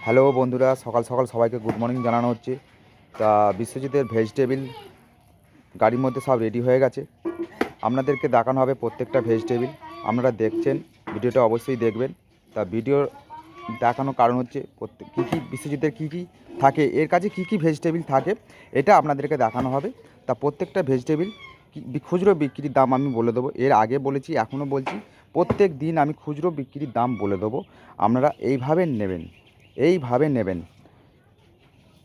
Hello বন্ধুরা, সকাল সকাল সবাইকে গুড মর্নিং জানানো হচ্ছে। তা বিশ্বজিতের ভেজিটেবিল গাড়ির মধ্যে সব রেডি হয়ে গেছে। আপনাদেরকে দেখানো হবে প্রত্যেকটা ভেজিটেবিল। আপনারা দেখছেন, ভিডিওটা অবশ্যই দেখবেন। তা ভিডিও দেখানোর কারণ হচ্ছে কী কী বিশ্বজিতের কী কী থাকে, এর কাছে কী কী ভেজিটেবিল থাকে, এটা আপনাদেরকে দেখানো হবে। তা প্রত্যেকটা ভেজিটেবিল খুচরো বিক্রির দাম আমি বলে দেবো। এর আগে বলেছি, এখনও বলছি, প্রত্যেক দিন আমি খুচরো বিক্রির দাম বলে দেবো। আপনারা এইভাবে নেবেন।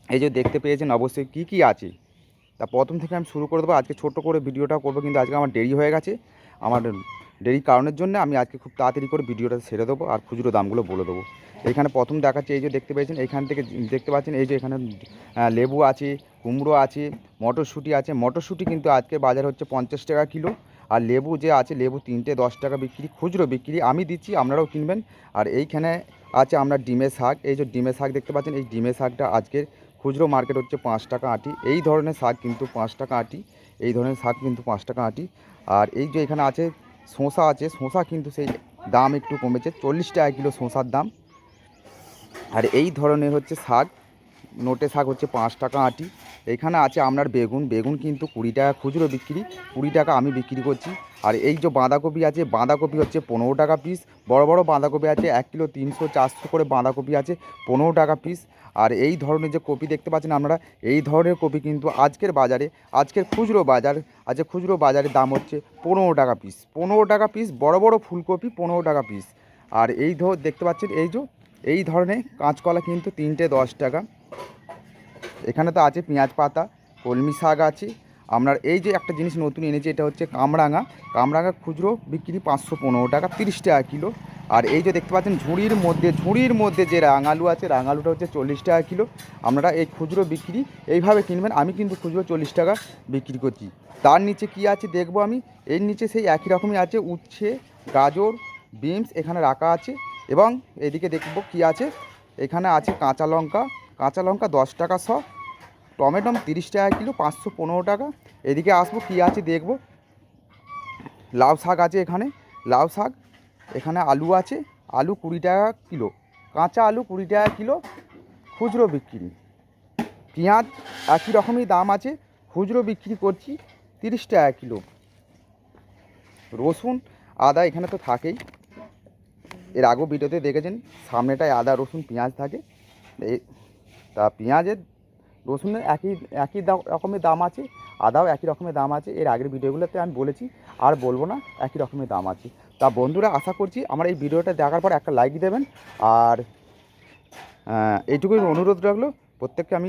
এই যে দেখতে পেয়েছেন অবশ্যই কী কী আছে। তা প্রথম থেকে আমি শুরু করে দেবো। আজকে ছোট্ট করে ভিডিওটা করবো, কিন্তু আজকে আমার দেরি হয়ে গেছে। আমার দেরির কারণের জন্য আমি আজকে খুব তাড়াতাড়ি করে ভিডিওটা সেরে দেবো আর খুচরো দামগুলো বলে দেবো। এখানে প্রথম দেখাচ্ছে, এই যে দেখতে পেয়েছেন, এইখান থেকে দেখতে পাচ্ছেন, এই যে এখানে লেবু আছে, কুমড়ো আছে, মটরশুঁটি আছে। মটরশুঁটি কিন্তু আজকে বাজার হচ্ছে 50 টাকা কিলো। আর লেবু যে আছে, লেবু 3টে 10 টাকা বিক্রি, খুচরো বিক্রি। আমি দিচ্ছি, আপনারাও কিনবেন। আর এইখানে আছে আমরা ডিমের শাক। এই যে ডিমের শাক দেখতে পাচ্ছেন, এই ডিমের শাকটা আজকের খুচরো মার্কেট হচ্ছে 5 টাকা আঁটি। এই ধরনের শাক কিন্তু 5 টাকা আঁটি। এই ধরনের শাক কিন্তু 5 টাকা আঁটি। আর এই যে এখানে আছে শসা আছে, শসা কিন্তু সেই দাম একটু কমেছে, 40 টাকা কিলো শসার দাম। আর এই ধরনের হচ্ছে শাক, নোটে শাক হচ্ছে 5 টাকা আঁটি। এখানে আছে আপনার বেগুন। বেগুন কিন্তু 20 টাকা খুচরো বিক্রি, 20 টাকা আমি বিক্রি করছি। আর এই যে বাঁধাকপি আছে, বাঁধাকপি হচ্ছে 15 টাকা পিস। বড় বড় বাঁধাকপি আছে 1 কিলো 300 400 করে বাঁধাকপি আছে, 15 টাকা পিস। আর এই ধরনের যে কপি দেখতে পাচ্ছেন আপনারা, এই ধরনের কপি কিন্তু আজকের বাজারে, আজকের খুচরো বাজার, আজকে খুচরো বাজারের দাম হচ্ছে 15 টাকা পিস। 15 টাকা পিস বড় বড় ফুলকপি 15 টাকা পিস। আর এই দেখতে পাচ্ছেন, এই ধরনের কাঁচকলা কিন্তু 3টে 10 টাকা। এখানে তো আছে পেঁয়াজ পাতা, কলমি শাক আছে আপনার। এই যে একটা জিনিস নতুন এনেছে, এটা হচ্ছে কামরাঙা। কামরাঙা খুচরো বিক্রি 515 টাকা, 30 টাকা কিলো। আর এই যে দেখতে পাচ্ছেন ঝুড়ির মধ্যে যে রাঙালু আছে, রাঙালুটা হচ্ছে 40 টাকা কিলো। আপনারা এই খুচরো বিক্রি এইভাবে কিনবেন। আমি কিন্তু খুচরো 40 টাকা বিক্রি করছি। তার নিচে কি আছে দেখবো আমি। এর নিচে সেই একই রকমই আছে, উচ্ছে, গাজর, বিনস এখানে রাখা আছে। এবং এদিকে দেখব কি আছে। এখানে আছে কাঁচা লঙ্কা 10 টাকা শ, টমেটো 30 টাকা কিলো, 515 টাকা। এদিকে আসবো কি আছে দেখব। লাউ শাক আছে এখানে, লাউ শাক। এখানে আলু আছে, আলু 20 টাকা কিলো, কাঁচা আলু 20 টাকা কিলো, খুচরো বিক্রি। পেঁয়াজ একই রকমই দাম আছে, খুচরো বিক্রি করছি 30 টাকা কিলো। রসুন, আদা এখানে তো থাকেই, এর আগেও ভিডিওতে দেখেছেন। সামনেটায় আদা, রসুন, পেঁয়াজ থাকে। তা পেঁয়াজের, রসুনের একই রকমের দাম আছে, আদাও একই রকমের দাম আছে। এর আগের ভিডিওগুলোতে আমি বলেছি, আর বলবো না, একই রকমের দাম আছে। তা বন্ধুরা, আশা করছি আমার এই ভিডিওটা দেখার পর একটা লাইক দেবেন। আর এইটুকুই অনুরোধ রাখলো, প্রত্যেককে আমি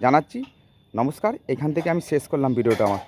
জানাচ্ছি নমস্কার। এখান থেকে আমি শেষ করলাম ভিডিওটা আমার।